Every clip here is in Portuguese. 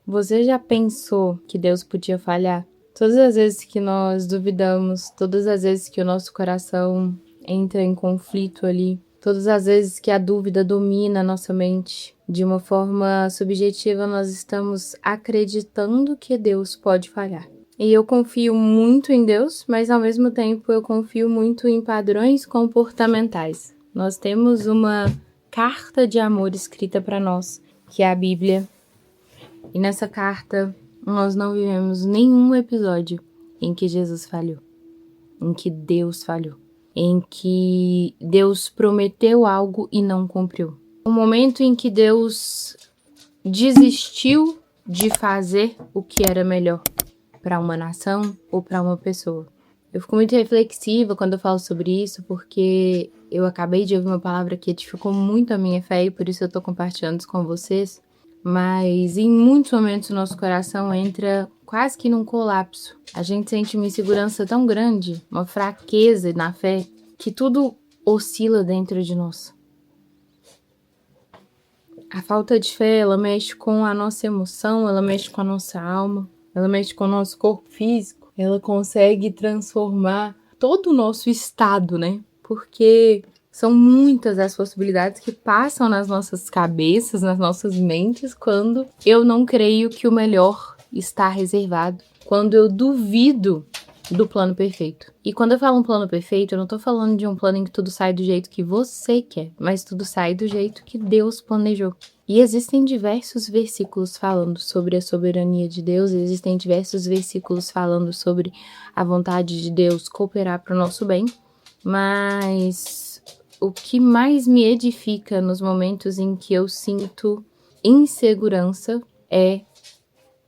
Você já pensou que Deus podia falhar? Todas as vezes que nós duvidamos, todas as vezes que o nosso coração entra em conflito ali, todas as vezes que a dúvida domina a nossa mente, de uma forma subjetiva, nós estamos acreditando que Deus pode falhar. E eu confio muito em Deus, mas ao mesmo tempo eu confio muito em padrões comportamentais. Nós temos uma carta de amor escrita para nós, que é a Bíblia. E nessa carta, nós não vivemos nenhum episódio em que Jesus falhou, em que Deus falhou, em que Deus prometeu algo e não cumpriu. O momento em que Deus desistiu de fazer o que era melhor para uma nação ou para uma pessoa. Eu fico muito reflexiva quando eu falo sobre isso, porque eu acabei de ouvir uma palavra que edificou muito a minha fé e por isso eu estou compartilhando isso com vocês. Mas em muitos momentos o nosso coração entra quase que num colapso. A gente sente uma insegurança tão grande, uma fraqueza na fé, que tudo oscila dentro de nós. A falta de fé, ela mexe com a nossa emoção, ela mexe com a nossa alma, ela mexe com o nosso corpo físico, ela consegue transformar todo o nosso estado, né? Porque são muitas as possibilidades que passam nas nossas cabeças, nas nossas mentes, quando eu não creio que o melhor está reservado, quando eu duvido do plano perfeito. E quando eu falo um plano perfeito, eu não tô falando de um plano em que tudo sai do jeito que você quer, mas tudo sai do jeito que Deus planejou. E existem diversos versículos falando sobre a soberania de Deus, existem diversos versículos falando sobre a vontade de Deus cooperar para o nosso bem, mas o que mais me edifica nos momentos em que eu sinto insegurança é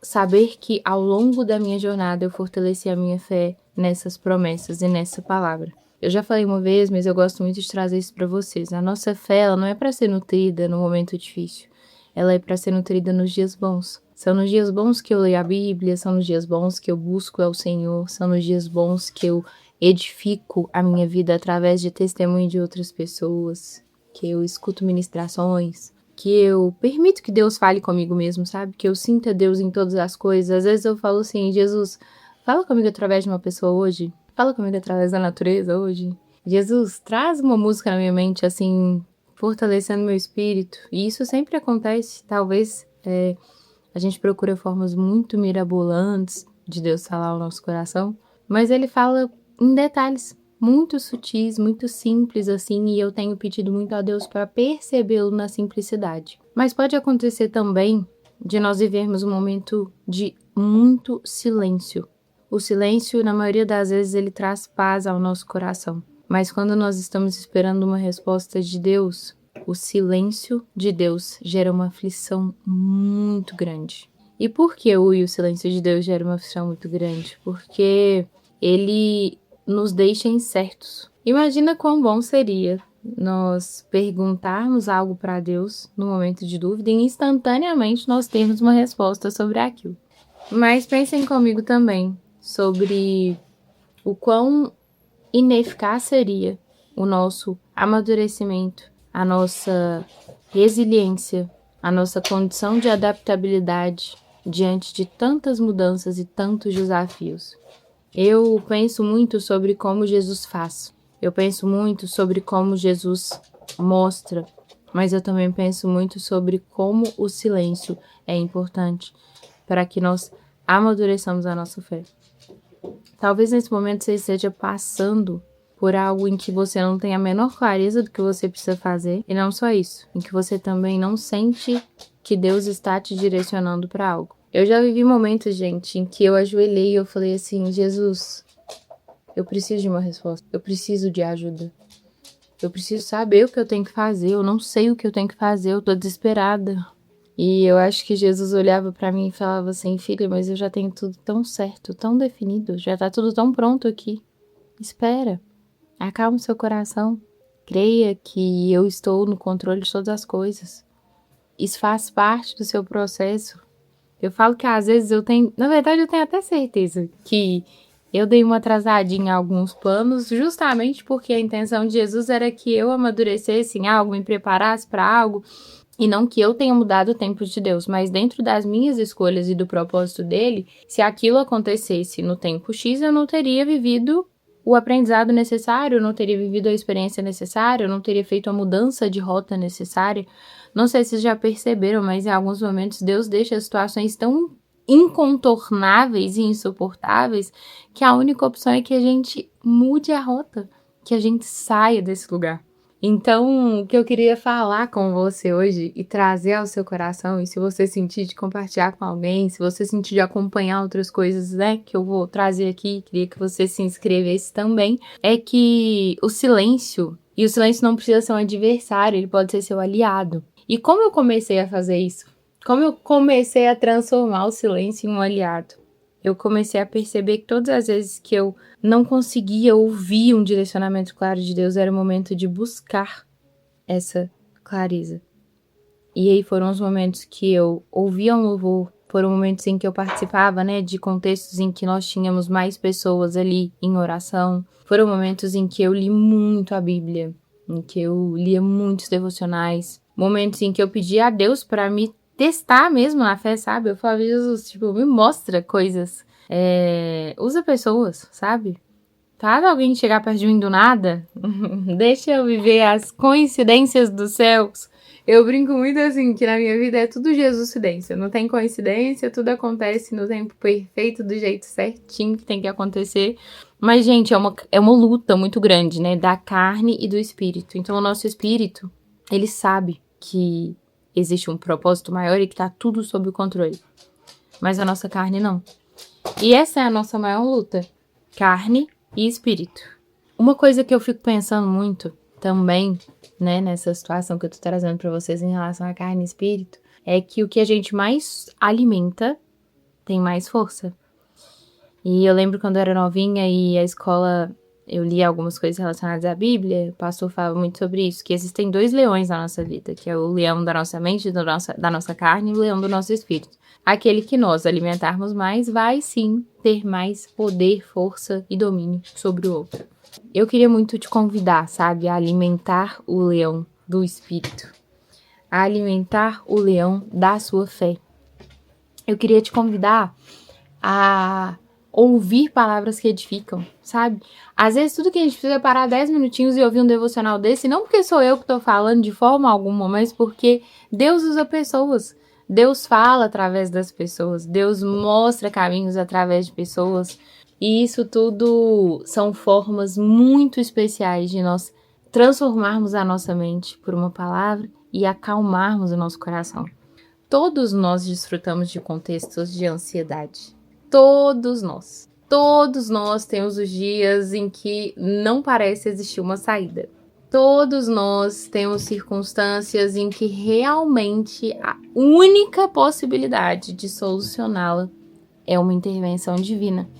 saber que ao longo da minha jornada eu fortaleci a minha fé nessas promessas e nessa palavra. Eu já falei uma vez, mas eu gosto muito de trazer isso para vocês. A nossa fé, ela não é para ser nutrida no momento difícil. Ela é para ser nutrida nos dias bons. São nos dias bons que eu leio a Bíblia, são nos dias bons que eu busco ao Senhor, são nos dias bons que eu edifico a minha vida através de testemunho de outras pessoas, que eu escuto ministrações, que eu permito que Deus fale comigo mesmo, sabe? Que eu sinta Deus em todas as coisas. Às vezes eu falo assim, Jesus, fala comigo através de uma pessoa hoje. Fala comigo através da natureza hoje. Jesus, traz uma música na minha mente, assim, fortalecendo meu espírito. E isso sempre acontece. Talvez a gente procura formas muito mirabolantes de Deus falar ao nosso coração, mas Ele fala em detalhes muito sutis, muito simples assim, e eu tenho pedido muito a Deus para percebê-lo na simplicidade. Mas pode acontecer também de nós vivermos um momento de muito silêncio. O silêncio, na maioria das vezes, ele traz paz ao nosso coração. Mas quando nós estamos esperando uma resposta de Deus, o silêncio de Deus gera uma aflição muito grande. E por que o silêncio de Deus gera uma aflição muito grande? Porque ele nos deixa incertos. Imagina quão bom seria nós perguntarmos algo para Deus no momento de dúvida e instantaneamente nós termos uma resposta sobre aquilo. Mas pensem comigo também sobre o quão ineficaz seria o nosso amadurecimento, a nossa resiliência, a nossa condição de adaptabilidade diante de tantas mudanças e tantos desafios. Eu penso muito sobre como Jesus faz. Eu penso muito sobre como Jesus mostra. Mas eu também penso muito sobre como o silêncio é importante para que nós amadureçamos a nossa fé. Talvez nesse momento você esteja passando por algo em que você não tem a menor clareza do que você precisa fazer. E não só isso, em que você também não sente que Deus está te direcionando para algo. Eu já vivi momentos, gente, em que eu ajoelhei e eu falei assim, Jesus, eu preciso de uma resposta, eu preciso de ajuda. Eu preciso saber o que eu tenho que fazer, eu não sei o que eu tenho que fazer, eu tô desesperada. E eu acho que Jesus olhava pra mim e falava assim, filha, mas eu já tenho tudo tão certo, tão definido, já tá tudo tão pronto aqui. Espera, acalma o seu coração, creia que eu estou no controle de todas as coisas. Isso faz parte do seu processo. Eu falo que às vezes eu tenho, na verdade eu tenho até certeza que eu dei uma atrasadinha em alguns planos, justamente porque a intenção de Jesus era que eu amadurecesse em algo, me preparasse para algo, E não que eu tenha mudado o tempo de Deus, mas dentro das minhas escolhas e do propósito dele, se aquilo acontecesse no tempo X, eu não teria vivido o aprendizado necessário, eu não teria vivido a experiência necessária, eu não teria feito a mudança de rota necessária. Não sei se vocês já perceberam, mas em alguns momentos Deus deixa as situações tão incontornáveis e insuportáveis que a única opção é que a gente mude a rota, que a gente saia desse lugar. Então, o que eu queria falar com você hoje e trazer ao seu coração, e se você sentir de compartilhar com alguém, se você sentir de acompanhar outras coisas, né, que eu vou trazer aqui, queria que você se inscrevesse também, é que o silêncio não precisa ser um adversário, ele pode ser seu aliado. E como eu comecei a fazer isso? Como eu comecei a transformar o silêncio em um aliado? Eu comecei a perceber que todas as vezes que eu não conseguia ouvir um direcionamento claro de Deus, era o momento de buscar essa clareza. E aí foram os momentos que eu ouvia um louvor, foram momentos em que eu participava, né, de contextos em que nós tínhamos mais pessoas ali em oração, foram momentos em que eu li muito a Bíblia, em que eu lia muitos devocionais, momentos em que eu pedia a Deus para me testar mesmo na fé, sabe? Eu falava, Jesus, tipo, me mostra coisas, usa pessoas, sabe? Faz alguém chegar perto de mim do nada, deixa eu viver as coincidências dos céus. Eu brinco muito assim, que na minha vida é tudo Jesuscidência, não tem coincidência, tudo acontece no tempo perfeito, do jeito certinho que tem que acontecer. Mas, gente, é uma luta muito grande, né, da carne e do espírito. Então, o nosso espírito, ele sabe que existe um propósito maior e que tá tudo sob o controle. Mas a nossa carne não. E essa é a nossa maior luta, carne e espírito. Uma coisa que eu fico pensando muito também, né, nessa situação que eu tô trazendo pra vocês em relação à carne e espírito, é que o que a gente mais alimenta tem mais força. E eu lembro quando eu era novinha e a escola, eu lia algumas coisas relacionadas à Bíblia, o pastor falava muito sobre isso, que existem 2 leões na nossa vida, que é o leão da nossa mente, da nossa carne, e o leão do nosso espírito. Aquele que nós alimentarmos mais vai sim ter mais poder, força e domínio sobre o outro. Eu queria muito te convidar, sabe, a alimentar o leão do espírito, a alimentar o leão da sua fé. Eu queria te convidar a ouvir palavras que edificam, sabe? Às vezes tudo que a gente precisa é parar 10 minutinhos e ouvir um devocional desse, não porque sou eu que tô falando de forma alguma, mas porque Deus usa pessoas. Deus fala através das pessoas, Deus mostra caminhos através de pessoas, e isso tudo são formas muito especiais de nós transformarmos a nossa mente por uma palavra e acalmarmos o nosso coração. Todos nós desfrutamos de contextos de ansiedade. Todos nós. Todos nós temos os dias em que não parece existir uma saída. Todos nós temos circunstâncias em que realmente a única possibilidade de solucioná-la é uma intervenção divina.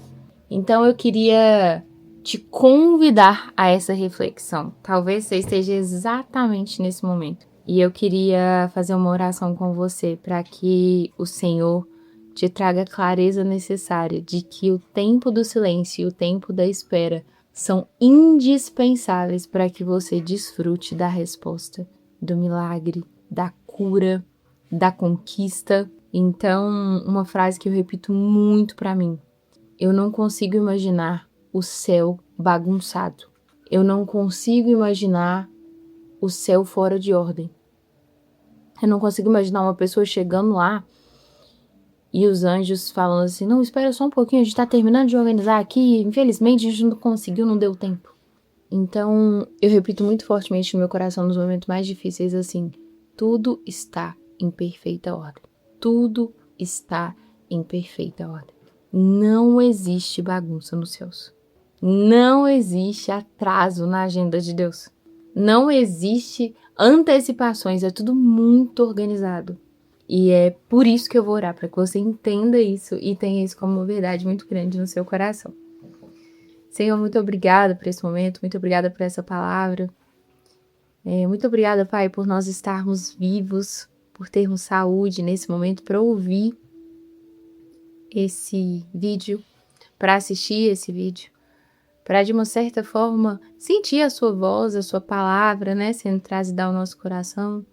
Então eu queria te convidar a essa reflexão. Talvez você esteja exatamente nesse momento. E eu queria fazer uma oração com você para que o Senhor te traga a clareza necessária de que o tempo do silêncio e o tempo da espera são indispensáveis para que você desfrute da resposta, do milagre, da cura, da conquista. Então, uma frase que eu repito muito para mim: eu não consigo imaginar o céu bagunçado. Eu não consigo imaginar o céu fora de ordem. Eu não consigo imaginar uma pessoa chegando lá e os anjos falando assim, não, espera só um pouquinho, a gente tá terminando de organizar aqui, infelizmente a gente não conseguiu, não deu tempo. Então, eu repito muito fortemente no meu coração nos momentos mais difíceis assim, tudo está em perfeita ordem. Tudo está em perfeita ordem. Não existe bagunça nos céus. Não existe atraso na agenda de Deus. Não existe antecipações, é tudo muito organizado. E é por isso que eu vou orar, para que você entenda isso e tenha isso como uma verdade muito grande no seu coração. Senhor, muito obrigada por esse momento, muito obrigada por essa palavra. Muito obrigada, Pai, por nós estarmos vivos, por termos saúde nesse momento para ouvir esse vídeo, para assistir esse vídeo, para de uma certa forma sentir a sua voz, a sua palavra, né, sendo trazida ao nosso coração.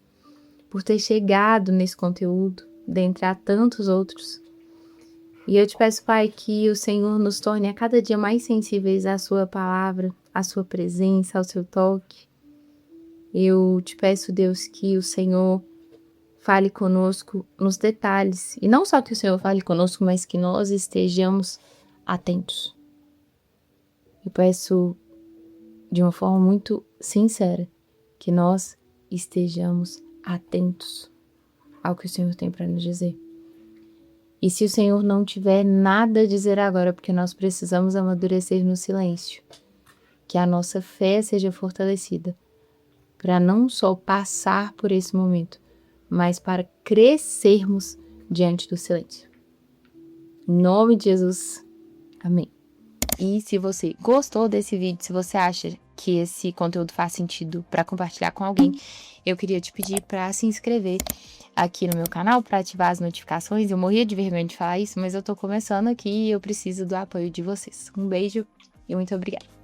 por ter chegado nesse conteúdo, dentre a tantos outros. E eu te peço, Pai, que o Senhor nos torne a cada dia mais sensíveis à sua palavra, à sua presença, ao seu toque. Eu te peço, Deus, que o Senhor fale conosco nos detalhes. E não só que o Senhor fale conosco, mas que nós estejamos atentos. Eu peço de uma forma muito sincera que nós estejamos atentos ao que o Senhor tem para nos dizer. E se o Senhor não tiver nada a dizer agora, porque nós precisamos amadurecer no silêncio, que a nossa fé seja fortalecida, para não só passar por esse momento, mas para crescermos diante do silêncio. Em nome de Jesus, amém. E se você gostou desse vídeo, se você acha que esse conteúdo faz sentido para compartilhar com alguém, eu queria te pedir para se inscrever aqui no meu canal, para ativar as notificações. Eu morria de vergonha de falar isso, mas eu tô começando aqui e eu preciso do apoio de vocês. Um beijo e muito obrigada.